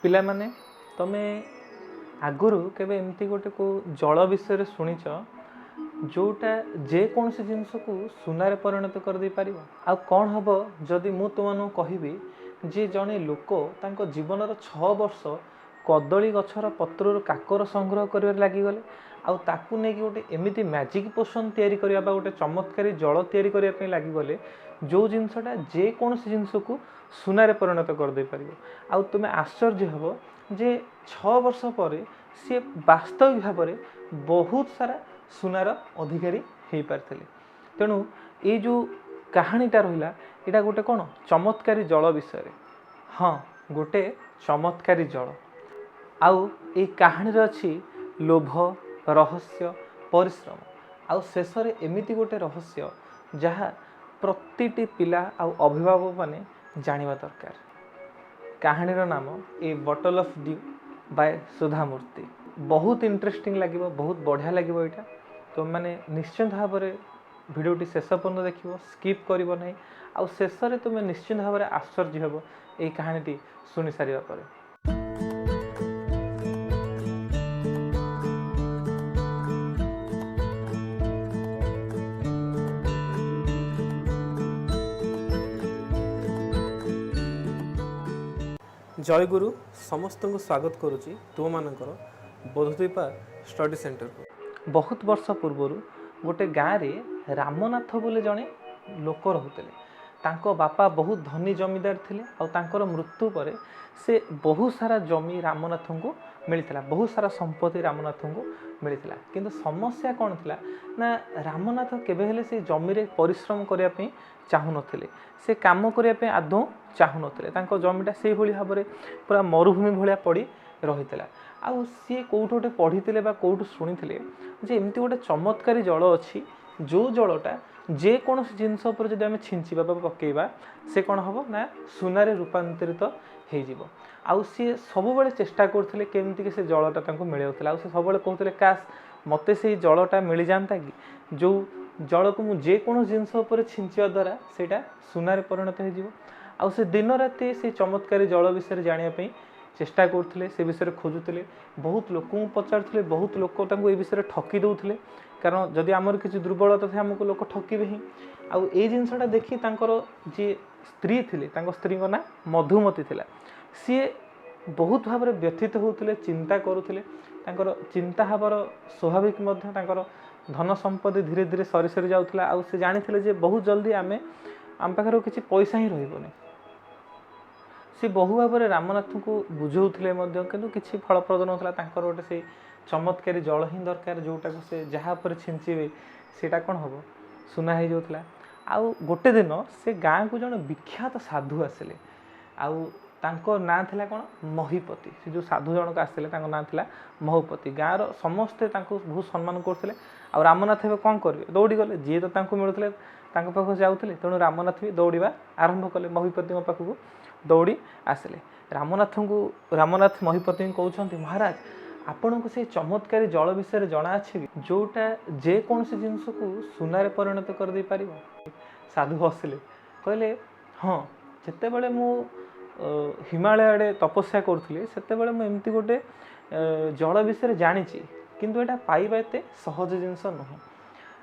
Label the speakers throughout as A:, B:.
A: पिला माने तमे आगुरु केबे एमती गोटे को जल विषय शुणिच जोटा जेकोसी जिनस को सुनार परिणत कर दे पारिबो। आ कौन हम जदि मु तुम कहबी जे जड़े लोक तांको जीवन 6 वर्ष कदली गछर पत्र काकर संग्रह कर लगिगले आकु नहीं गोटे एमती मैजिक पोषण या गोटे चमत्कारी जल या लगिगले जो जिनसटा जेकोसी जिनस को सुनार परिणत करदे पार। आ तुम्हें आश्चर्य हम जे 6 वर्ष पर सी वास्तविक भाव में बहुत सारा सुनार अधिकारी हो पारे। तेणु ये जो कहानीटा रहा यहाँ गोटे कौन चमत्कारी जल विषय। हाँ गोटे चमत्कारी जल आउ ये कहानी अच्छी लोभ रहस्य परिश्रम आउ शेष में एमती गोटे रहस्य जहाँ प्रतिटी पिला आउ अभिभावक माने जानिबा दरकार। कहानीर नाम ए बटल ऑफ ड्यू बाय सुधा मूर्ति। बहुत इंटरेस्टिंग लगे, बहुत बढ़िया लगे यहाँ। तुम मैंने निश्चिंत भाव में भिडटी शेष पर्यटन देख स्किप कर ना आ शेष में तुम्हें निश्चिंत भाव में आश्चर्य हम ये कहानीटी शुणी सारा पर। जय गुरु समस्त को स्वागत करुच्ची तुम मानकर बोधद्वीपा स्टडी सेंटर को। बहुत वर्ष पूर्वर गोटे गाँव में रामनाथ बोले जड़े लोक रोते। तांको बापा बहुत धनी जमीदार थे और मृत्यु पर से बहुत सारा जमी रामनाथ को मिलता, बहुत सारा संपत्ति रामनाथ को मिलता। किंतु समस्या कौन थी ना रामनाथ केबे से जमी रे परिश्रम करने चाहू नथिले, से काम करने आदौ चाहू नथिले। तांको जमीटा से भाव में पूरा मरुभूमि भाया पड़ी रही आउ सी कौट गोटे पढ़ी कौट शुणी जे एमती गोटे चमत्कारी जल अच्छी जो जलटा जेकोसी जिनस पर जब आम छिंचा पकईवा से कौन हम ना सुनारे रूपांतरित हो। आउ सी सब चेष्टा करते केमती से जलटा मिलूला। से सब कहते काश मत से जलटा मिल जाता कि जो जल को मुझे जेकोसी जिनस पर छिंचा द्वारा से सुनारे परिणत हो। से दिन राति से चमत्कारी जल विषय जानापी चेष्टा करते, से विषय खोजुले। बहुत लोक पचारे, बहुत लोक ये विषय ठकी दौले, कारण जदि आमर किसी दुर्बलता थे आमको लोक ठकबे ही। आउ ये जिनसटा देखी जी स्त्री थी, स्त्री ना मधुमती थिला, सी बहुत भाव में व्यथित होते, चिंता करुले। चिंता हबार स्वाभाविक धन संपत्ति धीरे धीरे सरी सरी जाऊला। आउ से जानी जे बहुत जल्दी आम पाखे किसी पैसा ही रही। सी बहु भाव में रामनाथ को बुझाऊे कि किसी फलप्रद नाला। गोटे से चमत्कारी जल ही दरकार जोटा को से जहाँ पर छिंचे सेटा कौन हम सुना हो जाऊला। आउ गोटे दिन से गाँव को जन विख्यात साधु आसिले। आउ ना थिला कौन महीपति। से जो साधु जनक आसते ना थिला महीपति। गाँव समस्ते बहुत सम्मान करते। आ रामनाथ ए कौन करेंगे दौड़ी गले, जी तो मिलूले पाख जाऊे। तेणु रामनाथ भी दौड़ा आरंभ कले, महीपति पाखक दौड़ी आसिले। रामनाथ महीपति कहते महाराज आपण को से चमत्कारी जल विषय जना अच्छे जोटा जेकोसी जिनस को सुनार परिणत कर दे पार। साधु हसिले कहले हाँ जिते बड़े मु हिमालय आड़े तपस्या करुली से एमती गोटे जल विषय जानी किंतु एटा पाइबा एते सहज जिनस नुह।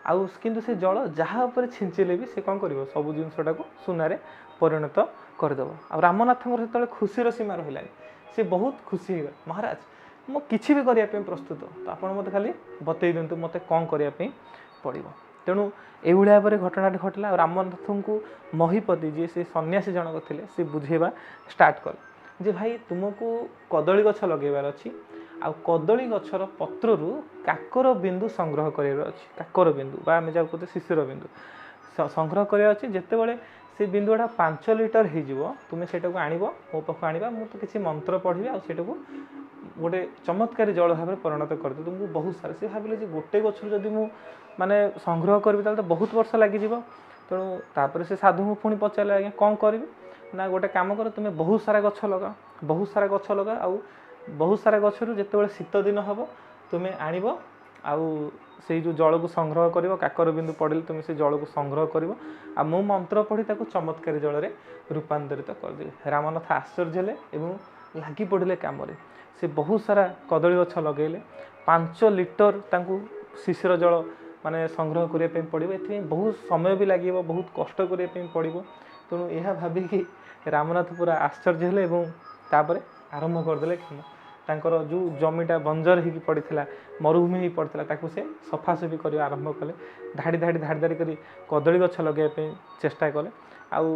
A: आउ किंतु से जल जहाँ पर छिंचिले भी से कौन कर सब जिनसटा को सुनारे परिणत करदेव। आ रामनाथ जो खुशीर सीमा रहा सी बहुत खुशी हो महाराज मु किसी भी करने प्रस्तुत, तो आप मत खाली बतई दिंतु मत कौन करने पड़ो। तेणु यह भाव में घटनाटी घटला। रामनाथ को महीपति जी से सन्यासी जनक थे सी बुझेवा स्टार्ट कले जे भाई तुमको कदली गछ लगेबार अच्छी आ कदली गछर पत्रु काकर बिंदु संग्रह करार अच्छी। काकर बिंदु बा आम जहाँ कहते शिशिर बिंदु संग्रह करार अच्छी। जितेबाला से बिंदुटा 5 लिटर हो तुम्हें से आण मो पाख आना मुझे किसी मंत्र पढ़ी आटा को गोटे चमत्कारी जल भाव में परिणत करदे तुमको बहुत सारा। सी भाविले गोटे गचर जदि मु माने संग्रह करी तो बहुत वर्ष लगे। तेणु तापर से साधु को पुणी पचारे आज्ञा कौन करी ना गोटे कम कर तुम्हें बहुत सारा गछ लगा, बहुत सारा गछ लगा। आउ बहुत सारा गचर जिते शीत दिन हम तुम्हें आण आउ से जो जल को संग्रह कर काकर बिंदु पड़े तुम्हें से जल को संग्रह कर मंत्र पढ़ी चमत्कारी जल में रूपांतरित करदे। रामनाथ आश्चर्य हेले एवं ଲାଗି ପଡ଼ିଲେ କାମରେ। ସେ ବହୁତ ସାରା କଦଳୀ ଗଛ ଲଗାଇଲେ। 5 ଲିଟର ତାଙ୍କୁ ଶିଶିର ଜଳ ମାନେ ସଂଗ୍ରହ କରିବା ପାଇଁ ପଡ଼ିବ। ଏଥିପାଇଁ ବହୁତ ସମୟ ବି ଲାଗିବ, ବହୁତ କଷ୍ଟ କରିବା ପାଇଁ ପଡ଼ିବ। ତେଣୁ ଏହା ଭାବିକି ରାମନାଥ ପୁରା ଆଶ୍ଚର୍ଯ୍ୟ ହେଲେ ଏବଂ ତାପରେ ଆରମ୍ଭ କରିଦେଲେ କାମ। ତାଙ୍କର ଯେଉଁ ଜମିଟା ବଞ୍ଜର ହେଇକି ପଡ଼ିଥିଲା, ମରୁଭୂମି ହେଇ ପଡ଼ିଥିଲା, ତାକୁ ସେ ସଫାସଫି କରିବା ଆରମ୍ଭ କଲେ। ଧାଡ଼ି ଧାଡ଼ି କରି କଦଳୀ ଗଛ ଲଗାଇବା ପାଇଁ ଚେଷ୍ଟା କଲେ। ଆଉ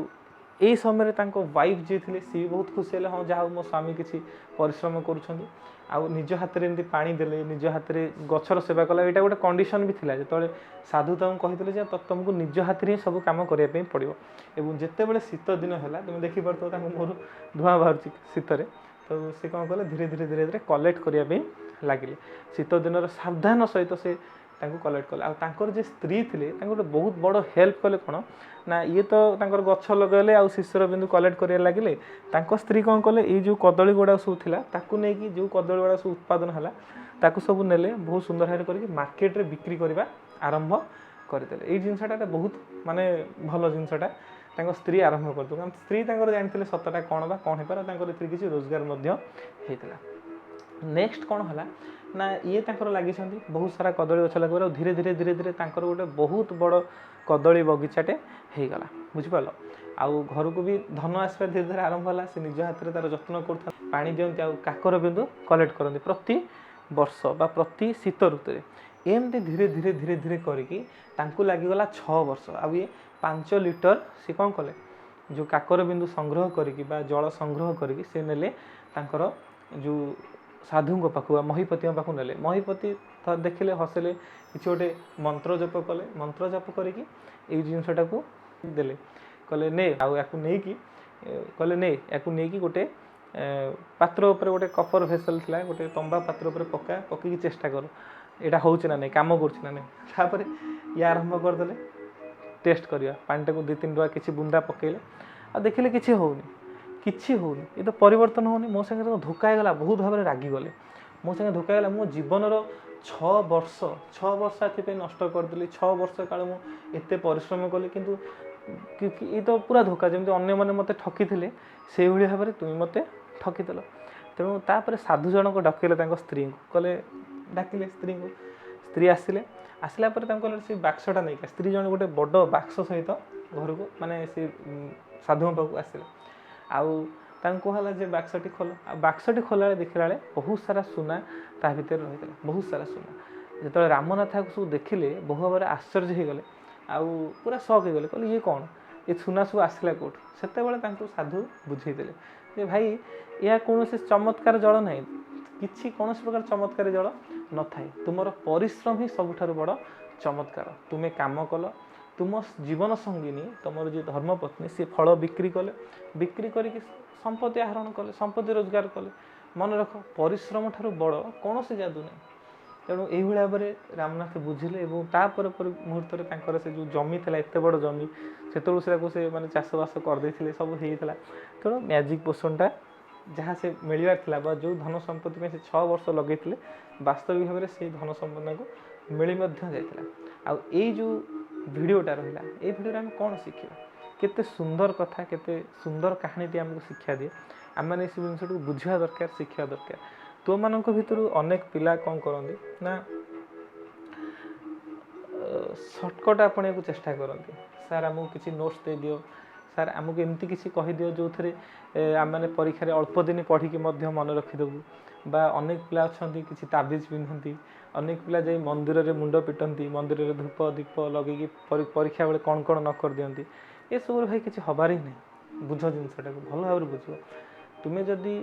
A: ଏହି ସମୟରେ ତାଙ୍କ ୱାଇଫ୍ ଯିଏ ଥିଲେ ସିଏ ବି ବହୁତ ଖୁସି ହେଲେ, ହଁ ଯାହା ହଉ ମୋ ସ୍ୱାମୀ କିଛି ପରିଶ୍ରମ କରୁଛନ୍ତି। ଆଉ ନିଜ ହାତରେ ଏମିତି ପାଣି ଦେଲେ, ନିଜ ହାତରେ ଗଛର ସେବା କଲା। ଏଇଟା ଗୋଟେ କଣ୍ଡିସନ୍ ବି ଥିଲା, ଯେତେବେଳେ ସାଧୁ ତାଙ୍କୁ କହିଥିଲେ ଯେ ତୁମକୁ ନିଜ ହାତରେ ହିଁ ସବୁ କାମ କରିବା ପାଇଁ ପଡ଼ିବ। ଏବଂ ଯେତେବେଳେ ଶୀତ ଦିନ ହେଲା, ତୁମେ ଦେଖିପାରୁଥିବ ତାଙ୍କ ମୁହଁରୁ ଧୂଆଁ ବାହାରୁଛି ଶୀତରେ, ତ ସେ କ'ଣ କଲେ ଧୀରେ ଧୀରେ କଲେକ୍ଟ କରିବା ପାଇଁ ଲାଗିଲେ। ଶୀତ ଦିନର ସାବଧାନ ସହିତ ସେ ତାଙ୍କୁ କଲେକ୍ଟ କଲେ। ଆଉ ତାଙ୍କର ଯେ ସ୍ତ୍ରୀ ଥିଲେ ତାଙ୍କୁ ଗୋଟେ ବହୁତ ବଡ଼ ହେଲ୍ପ କଲେ। କ'ଣ ନା, ଇଏ ତ ତାଙ୍କର ଗଛ ଲଗାଇଲେ ଆଉ ଶିଶିର ବିନ୍ଦୁ କଲେକ୍ଟ କରିବାରେ ଲାଗିଲେ। ତାଙ୍କ ସ୍ତ୍ରୀ କ'ଣ କଲେ, ଏଇ ଯେଉଁ କଦଳୀ ଗୁଡ଼ାକ ସବୁ ଥିଲା ତାକୁ ନେଇକି, ଯେଉଁ କଦଳୀ ଗୁଡ଼ାକ ସବୁ ଉତ୍ପାଦନ ହେଲା ତାକୁ ସବୁ ନେଲେ, ବହୁତ ସୁନ୍ଦର ଭାବରେ କରିକି ମାର୍କେଟରେ ବିକ୍ରି କରିବା ଆରମ୍ଭ କରିଦେଲେ। ଏଇ ଜିନିଷଟା ବହୁତ ମାନେ ଭଲ ଜିନିଷଟା ତାଙ୍କ ସ୍ତ୍ରୀ ଆରମ୍ଭ କରିଦେଲେ। କାରଣ ସ୍ତ୍ରୀ ତାଙ୍କର ଜାଣିଥିଲେ ସତଟା କ'ଣ ବା କ'ଣ ହେଇପାରେ, ତାଙ୍କର ଏଥିରେ କିଛି ରୋଜଗାର ମଧ୍ୟ ହେଇଥିଲା। ନେକ୍ସଟ କ'ଣ ହେଲା ନା, ଇଏ ତାଙ୍କର ଲାଗିଛନ୍ତି ବହୁତ ସାରା କଦଳୀ ଗଛ ଲଗାଇବାରେ। ଆଉ ଧୀରେ ଧୀରେ ତାଙ୍କର ଗୋଟେ ବହୁତ ବଡ଼ କଦଳୀ ବଗିଚାଟେ ହେଇଗଲା, ବୁଝିପାରିଲ। ଆଉ ଘରକୁ ବି ଧନ ଆସିବା ଧୀରେ ଧୀରେ ଆରମ୍ଭ ହେଲା। ସେ ନିଜ ହାତରେ ତା'ର ଯତ୍ନ କରୁଥାନ୍ତି, ପାଣି ଦିଅନ୍ତି ଆଉ କାକର ବିନ୍ଦୁ କଲେକ୍ଟ କରନ୍ତି ପ୍ରତି ବର୍ଷ ବା ପ୍ରତି ଶୀତ ଋତୁରେ। ଏମିତି ଧୀରେ କରିକି ତାଙ୍କୁ ଲାଗିଗଲା 6 ବର୍ଷ। ଆଉ ଇଏ 5 ଲିଟର ସେ କ'ଣ କଲେ, ଯେଉଁ କାକର ବିନ୍ଦୁ ସଂଗ୍ରହ କରିକି ବା ଜଳ ସଂଗ୍ରହ କରିକି ସେ ନେଲେ ତାଙ୍କର ଯେଉଁ ସାଧୁଙ୍କ ପାଖକୁ ବା ମହିପତିଙ୍କ ପାଖକୁ ନେଲେ। ମହିପତି ଦେଖିଲେ, ହସିଲେ, କିଛି ଗୋଟେ ମନ୍ତ୍ର ଜପ କଲେ। ମନ୍ତ୍ର ଜପ କରିକି ଏଇ ଜିନିଷଟାକୁ ଦେଲେ, କହିଲେ ନେ। ଆଉ ୟାକୁ ନେଇକି କହିଲେ ନେ, ୟାକୁ ନେଇକି ଗୋଟେ ପାତ୍ର ଉପରେ, ଗୋଟେ କପର ଭେସଲ୍ ଥିଲା, ଗୋଟେ ତମ୍ବା ପାତ୍ର ଉପରେ ପକେଇକି ଚେଷ୍ଟା କର, ଏଇଟା ହେଉଛି ନା ନାହିଁ, କାମ କରୁଛି ନା ନାହିଁ। ତାପରେ ଇଏ ଆରମ୍ଭ କରିଦେଲେ ଟେଷ୍ଟ କରିବା। ପାଣିଟାକୁ 2-3 ଟଙ୍କା କିଛି ବୁନ୍ଦା ପକେଇଲେ ଆଉ ଦେଖିଲେ କିଛି ହେଉନି, ଏ ତ ପରିବର୍ତ୍ତନ ହେଉନି। ମୋ ସାଙ୍ଗରେ ଧୋକା ହେଇଗଲା, ବହୁତ ଭାବରେ ରାଗିଗଲେ। ମୋ ସାଙ୍ଗେ ଧୋକା ହେଇଗଲା। ମୋ ଜୀବନର 6 ବର୍ଷ ଏଥିପାଇଁ ନଷ୍ଟ କରିଦେଲି। 6 ବର୍ଷ କାଳ ମୁଁ ଏତେ ପରିଶ୍ରମ କଲି, କିନ୍ତୁ ଏ ତ ପୁରା ଧୋକା। ଯେମିତି ଅନ୍ୟମାନେ ମୋତେ ଠକିଥିଲେ ସେଇଭଳି ଭାବରେ ତୁମେ ମୋତେ ଠକିଦେଲ। ତେଣୁ ତାପରେ ସାଧୁ ଜଣକ ଡକେଇଲେ ତାଙ୍କ ସ୍ତ୍ରୀଙ୍କୁ, ଡାକିଲେ ସ୍ତ୍ରୀଙ୍କୁ। ସ୍ତ୍ରୀ ଆସିଲା ପରେ ତାଙ୍କୁ କହିଲେ ସେ ବାକ୍ସଟା ନେଇକି। ସ୍ତ୍ରୀ ଜଣେ ଗୋଟେ ବଡ଼ ବାକ୍ସ ସହିତ ଘରକୁ, ମାନେ ସେ ସାଧୁଙ୍କ ପାଖକୁ ଆସିଲେ। ଆଉ ତାଙ୍କୁ କୁହାହେଲା ଯେ ବାକ୍ସଟି ଖୋଲ। ଆଉ ବାକ୍ସଟି ଖୋଲା ବେଳେ ଦେଖିଲା ବେଳେ ବହୁତ ସାରା ସୁନା ତା ଭିତରେ ରହିଥିଲା, ବହୁତ ସାରା ସୁନା। ଯେତେବେଳେ ରାମନାଥ ସବୁ ଦେଖିଲେ ବହୁ ଭାବରେ ଆଶ୍ଚର୍ଯ୍ୟ ହେଇଗଲେ, ଆଉ ପୁରା ସକ୍ ହେଇଗଲେ। କହିଲେ ଇଏ କ'ଣ, ଏ ସୁନା ସବୁ ଆସିଲା କେଉଁଠୁ? ସେତେବେଳେ ତାଙ୍କୁ ସାଧୁ ବୁଝେଇଦେଲେ ଯେ ଭାଇ, ଏହା କୌଣସି ଚମତ୍କାର ଜଳ ନାହିଁ, କୌଣସି ପ୍ରକାର ଚମତ୍କାରୀ ଜଳ ନଥାଏ। ତୁମର ପରିଶ୍ରମ ହିଁ ସବୁଠାରୁ ବଡ଼ ଚମତ୍କାର। ତୁମେ କାମ କଲ, ତୁମ ଜୀବନ ସଙ୍ଗିନୀ, ତୁମର ଯିଏ ଧର୍ମପତ୍ନୀ, ସେ ଫଳ ବିକ୍ରି କରିକି ସମ୍ପତ୍ତି ଆହରଣ କଲେ, ସମ୍ପତ୍ତି ରୋଜଗାର କଲେ। ମନେ ରଖ, ପରିଶ୍ରମ ଠାରୁ ବଡ଼ କୌଣସି ଯାଦୁ ନାହିଁ। ତେଣୁ ଏଇଭଳି ଭାବରେ ରାମନାଥ ବୁଝିଲେ। ଏବଂ ତାପରେ ମୁହୂର୍ତ୍ତରେ ତାଙ୍କର ସେ ଯେଉଁ ଜମି ଥିଲା, ଏତେ ବଡ଼ ଜମି, ସେତେବେଳକୁ ସେଟାକୁ ସେ ମାନେ ଚାଷବାସ କରିଦେଇଥିଲେ, ସବୁ ହେଇଥିଲା। ତେଣୁ ମ୍ୟାଜିକ୍ ପୋଷଣଟା ଯାହା ସେ ମିଳିବାର ଥିଲା ବା ଯେଉଁ ଧନ ସମ୍ପତ୍ତି ପାଇଁ ସେ 6 ବର୍ଷ ଲଗେଇଥିଲେ, ବାସ୍ତବିକ ଭାବରେ ସେଇ ଧନ ସମ୍ପତ୍ତି ତାଙ୍କୁ ମିଳି ମଧ୍ୟ ଯାଇଥିଲା। ଆଉ ଏଇ ଯେଉଁ ଭିଡ଼ିଓଟା ରହିଲା, ଏଇ ଭିଡ଼ିଓରେ ଆମେ କ'ଣ ଶିଖିବା? କେତେ ସୁନ୍ଦର କଥା, କେତେ ସୁନ୍ଦର କାହାଣୀଟି ଆମକୁ ଶିକ୍ଷା ଦିଏ। ଆମେମାନେ ଏସବୁ ଜିନିଷଟିକୁ ବୁଝିବା ଦରକାର, ଶିଖିବା ଦରକାର। ତୁମମାନଙ୍କ ଭିତରୁ ଅନେକ ପିଲା କ'ଣ କରନ୍ତି ନା, ସର୍ଟକଟ୍ ଆପଣେଇବାକୁ ଚେଷ୍ଟା କରନ୍ତି। ସାର୍ ଆମକୁ କିଛି ନୋଟ୍ସ ଦେଇଦିଅ, ସାର୍ ଆମକୁ ଏମିତି କିଛି କହିଦିଅ ଯେଉଁଥିରେ ଆମେମାନେ ପରୀକ୍ଷାରେ ଅଳ୍ପ ଦିନ ପଢ଼ିକି ମଧ୍ୟ ମନେ ରଖିଦେବୁ। ବା ଅନେକ ପିଲା ଅଛନ୍ତି କିଛି ତାବିଜ ପିନ୍ଧନ୍ତି, ଅନେକ ପିଲା ଯାଇ ମନ୍ଦିରରେ ମୁଣ୍ଡ ପିଟନ୍ତି, ମନ୍ଦିରରେ ଧୂପ ଦୀପ ଲଗେଇକି ପରୀକ୍ଷା ବେଳେ କ'ଣ ନ କରିଦିଅନ୍ତି। ଏସବୁରେ ଭାଇ କିଛି ହେବାର ହିଁ ନାହିଁ। ବୁଝ ଜିନିଷଟାକୁ ଭଲ ଭାବରେ ବୁଝିବ। ତୁମେ ଯଦି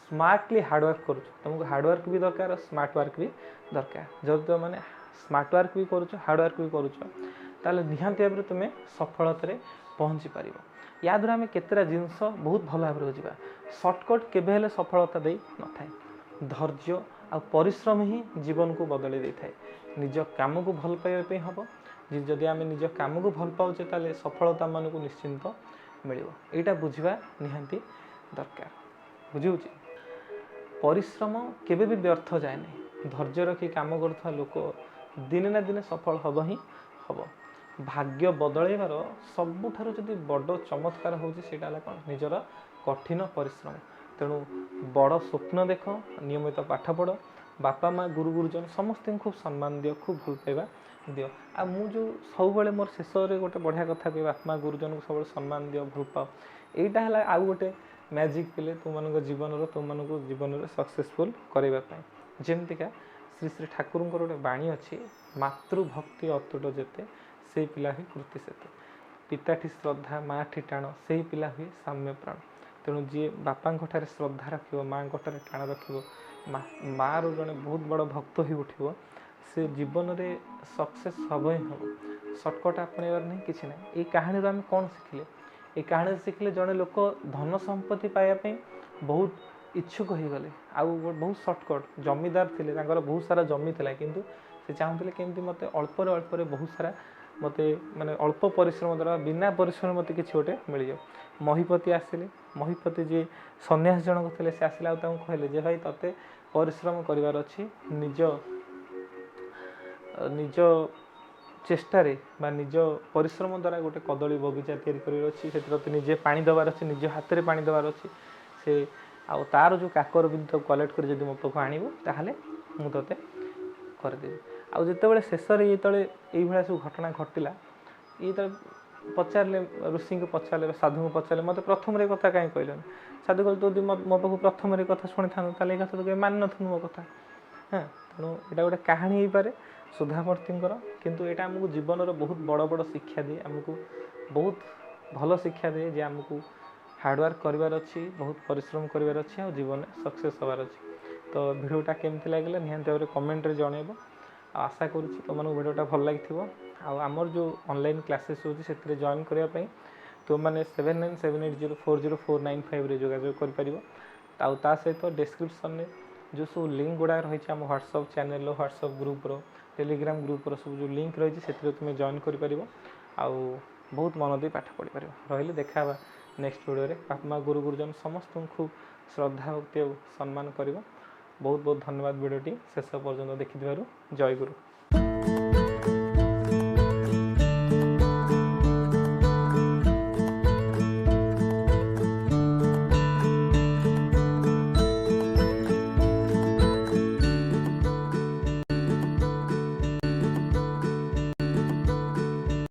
A: ସ୍ମାର୍ଟଲି ହାର୍ଡ଼ୱାର୍କ କରୁଛ, ତୁମକୁ ହାର୍ଡ଼ୱାର୍କ ବି ଦରକାର, ସ୍ମାର୍ଟ ୱାର୍କ ବି ଦରକାର। ଯଦି ତୁମେ ସ୍ମାର୍ଟ ୱାର୍କ ବି କରୁଛ, ହାର୍ଡ଼ୱାର୍କ ବି କରୁଛ, ତାହେଲେ ନିହାତି ଭାବରେ ତୁମେ ସଫଳତାରେ ପହଞ୍ଚି ପାରିବ। ୟା ଦ୍ୱାରା ଆମେ କେତେଟା ଜିନିଷ ବହୁତ ଭଲ ଭାବରେ ବୁଝିବା। ସର୍ଟକଟ୍ କେବେ ହେଲେ ସଫଳତା ଦେଇ ନଥାଏ। ଧୈର୍ଯ୍ୟ ଆଉ ପରିଶ୍ରମ ହିଁ ଜୀବନକୁ ବଦଳାଇ ଦେଇଥାଏ। ନିଜ କାମକୁ ଭଲ ପାଇବା ପାଇଁ ହେବ। ଯଦି ଆମେ ନିଜ କାମକୁ ଭଲ ପାଉଛେ, ତାହେଲେ ସଫଳତା ଆମମାନଙ୍କୁ ନିଶ୍ଚିନ୍ତ ମିଳିବ। ଏଇଟା ବୁଝିବା ନିହାତି ଦରକାର। ବୁଝିହେଉଛି? ପରିଶ୍ରମ କେବେ ବି ବ୍ୟର୍ଥ ଯାଏ ନାହିଁ। ଧୈର୍ଯ୍ୟ ରଖି କାମ କରୁଥିବା ଲୋକ ଦିନେ ନା ଦିନେ ସଫଳ ହେବ ହିଁ ହେବ। ଭାଗ୍ୟ ବଦଳାଇବାର ସବୁଠାରୁ ଯଦି ବଡ଼ ଚମତ୍କାର ହେଉଛି, ସେଇଟା ହେଲା କ'ଣ? ନିଜର କଠିନ ପରିଶ୍ରମ। तेणु बड़ स्वप्न देख, नियमित पाठ पढ़, बापा माँ गुरु गुरुजन समस्त खूब सम्मान दियो, खूब भल पाइबा दियो। आ मु जो सब मोर शेष गोटे बढ़िया कथा कह बापा माँ गुरुजन को सब सम्मान दियो, भल पाओ, यहीटा है आउ गोटे मैजिक पिले तुम मान जीवन तुम मान जीवन सक्सेसफुल करने जमतीका श्री श्री ठाकुर गोटे बाणी अच्छी, मातृभक्ति अतुट जेते से पिला ही कृति सेते, पिताठी श्रद्धा माँ ठी टाण से पिला हुए साम्य प्राण। तेणु जी बापा श्रद्धा रख माँ टाण रख माँ रो जड़े बहुत बड़ भक्त हो उठो से जीवन में सक्सेस हम ही हम। सर्टकट आपणवर नहीं कि ना। ये कहानी आम कौन शिखिले? ये कहानी शिखिले जड़े लोक धन संपत्ति पाइबापी बहुत इच्छुक हो गले, आउ बहुत सर्टकट जमीदार थे, बहुत सारा जमी था किंतु से चाहूले केमती मत अल्पर अल्पर बहुत सारा मत माने अल्प परिश्रम द्वारा बिना परिश्रम मत किसी गोटे मिल जाए। महीपति आसिले, महीपति जी सन्यास जनक थे से आसिले कहले जे भाई तते परिश्रम करार अच्छी निज निज चेष्टार निज परिश्रम द्वारा गोटे कदली बगीचा तैयारी निजे पानी देवार अच्छे, निज हाथ में पानी देवार अच्छे से आ तार जो काकर भी कलेक्ट कर मो पाक आणबू ताहले मु ते करदेवी। आउ जिते शेष ये सब घटना घटला ये पचारे ऋषि को पचारे साधु को पचारे मत प्रथम कथा कहीं कहलन। साधु कहले तू मो पाक प्रथम कथा शुणी था कथा तो मान नु मो कथा। हाँ तेणु यहाँ गोटे कहानी हो पारे सुधामूर्तिर, किंतु यहाँ आमको जीवन बहुत बड़ बड़ शिक्षा दिए, आमको बहुत भल शिक्षा दिए जे आमको हार्डवर्क करार अच्छी, बहुत परिश्रम करार अच्छी और जीवन सक्सेस होवार अच्छी। तो भिडियोटा केमती लगे निहांती भाव कमेंट रे जनइब। आशा करुँच तुम भिडियोटा भल लगी। आमर जो ऑनलाइन क्लासेस होती जॉइन करने तुम मैंने 7978040495 जोगाजोग कर सहित डिस्क्रिप्शन में जो सब लिंक गुड़ा रही है आम WhatsApp channel WhatsApp group Telegram group सब जो लिंक रही है तुम जॉइन कर बहुत मन दे पाठ पढ़ी पार। रही देखा नेक्स्ट वीडियो रे। बापा माँ गुरु गुरुजन समस्त खूब श्रद्धा भक्ति और सम्मान कर। बहुत बहुत धन्यवाद वीडियोटी शेष पर्यंत देखि। जय गुरु।